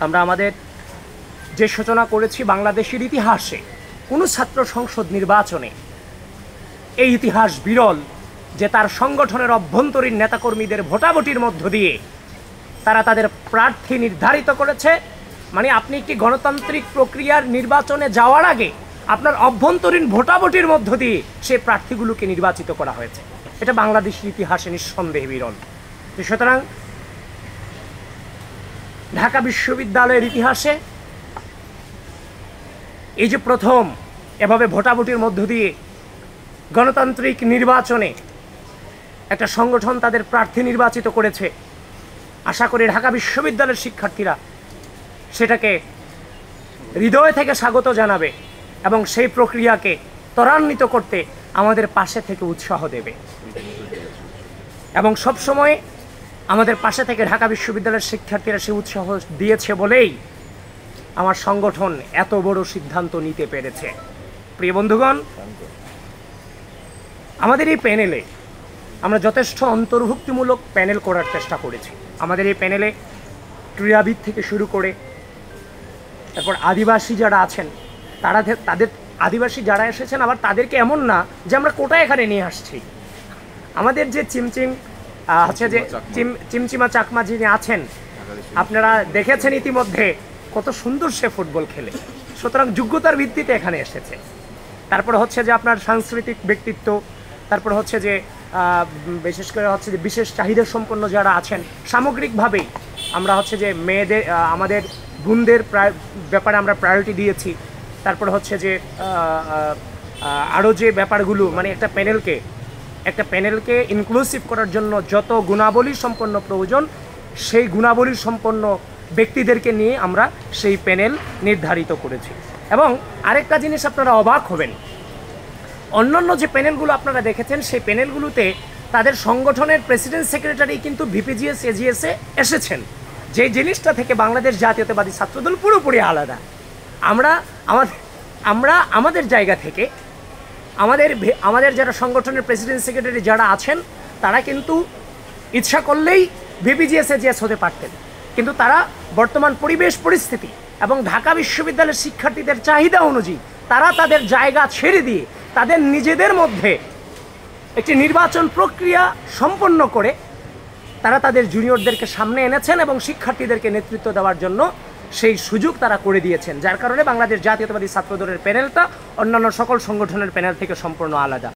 আমরা আমাদের যে সূচনা করেছি বাংলাদেশের ইতিহাসে কোনো ছাত্র সংসদ নির্বাচনে এই ইতিহাস বিরল যে তার সংগঠনের অভ্যন্তরীণ নেতাকর্মীদের ভোটাভুটির মধ্য দিয়ে তারা তাদের প্রার্থী নির্ধারিত করেছে। মানে আপনি একটি গণতান্ত্রিক প্রক্রিয়ার নির্বাচনে যাওয়ার আগে আপনার অভ্যন্তরীণ ভোটাভুটির মধ্য দিয়ে সেই প্রার্থীগুলোকে নির্বাচিত করা হয়েছে। এটা বাংলাদেশের ইতিহাসে নিঃসন্দেহে বিরল। সুতরাং ঢাকা বিশ্ববিদ্যালয়ের ইতিহাসে এই যে প্রথম এভাবে ভোটাভুটির মধ্য দিয়ে গণতান্ত্রিক নির্বাচনে একটা সংগঠন তাদের প্রার্থী নির্বাচিত করেছে, আশা করি ঢাকা বিশ্ববিদ্যালয়ের শিক্ষার্থীরা সেটাকে হৃদয় থেকে স্বাগত জানাবে এবং সেই প্রক্রিয়াকে ত্বরান্বিত করতে আমাদের পাশে থেকে উৎসাহ দেবে। এবং সবসময় আমাদের পাশে থেকে ঢাকা বিশ্ববিদ্যালয়ের শিক্ষার্থীরা সেই উৎসাহ দিয়েছে বলেই আমার সংগঠন এত বড় সিদ্ধান্ত নিতে পেরেছে। প্রিয় বন্ধুগণ, আমাদের এই প্যানেলে আমরা যথেষ্ট অন্তর্ভুক্তিমূলক প্যানেল করার চেষ্টা করেছি। আমাদের এই প্যানেলে ক্রীড়াবিদ থেকে শুরু করে তারপর আদিবাসী যারা আছেন তাদের আদিবাসী যারা এসেছেন আবার তাদেরকে এমন না যে আমরা কোটা এখানে নিয়ে আসছি। আমাদের যে চিমচিমা চাকমা যিনি আছেন আপনারা দেখেছেন ইতিমধ্যে কত সুন্দর সে ফুটবল খেলে, সুতরাং যোগ্যতার ভিত্তিতে এখানে এসেছে। তারপর হচ্ছে যে আপনার সাংস্কৃতিক ব্যক্তিত্ব, তারপর হচ্ছে যে বিশেষ করে হচ্ছে যে বিশেষ চাহিদা সম্পন্ন যারা আছেন, সামগ্রিকভাবেই আমরা হচ্ছে যে মেয়েদের আমাদের বোনদের ব্যাপারে আমরা প্রায়োরিটি দিয়েছি। তারপর হচ্ছে যে আরও যে ব্যাপারগুলো মানে একটা প্যানেলকে ইনক্লুসিভ করার জন্য যত গুণাবলী সম্পন্ন প্রয়োজন সেই গুণাবলী সম্পন্ন ব্যক্তিদেরকে নিয়ে আমরা সেই প্যানেল নির্ধারিত করেছি। এবং আরেকটা জিনিস আপনারা অবাক হবেন, অন্যান্য যে প্যানেলগুলো আপনারা দেখেছেন সেই প্যানেলগুলোতে তাদের সংগঠনের প্রেসিডেন্ট সেক্রেটারি কিন্তু ভিপিজিএস এজিএসে এসেছেন, যে জিনিসটা থেকে বাংলাদেশ জাতীয়তাবাদী ছাত্রদল পুরোপুরি আলাদা। আমরা আমাদের জায়গা থেকে আমাদের যারা সংগঠনের প্রেসিডেন্ট সেক্রেটারি যারা আছেন তারা কিন্তু ইচ্ছা করলেই ভিপিজিএস এজিএস হতে পারতেন, কিন্তু তারা বর্তমান পরিবেশ পরিস্থিতি এবং ঢাকা বিশ্ববিদ্যালয়ের শিক্ষার্থীদের চাহিদা অনুযায়ী তারা তাদের জায়গা ছেড়ে দিয়ে তাদের নিজেদের মধ্যে একটি নির্বাচন প্রক্রিয়া সম্পন্ন করে তারা তাদের জুনিয়রদেরকে সামনে এনেছেন এবং শিক্ষার্থীদেরকে নেতৃত্ব দেওয়ার জন্য সেই সুযোগ তারা করে দিয়েছেন, যার কারণে বাংলাদেশ জাতীয়তাবাদী ছাত্রদলের প্যানেলটা অন্যান্য সকল সংগঠনের প্যানেল থেকে সম্পূর্ণ আলাদা।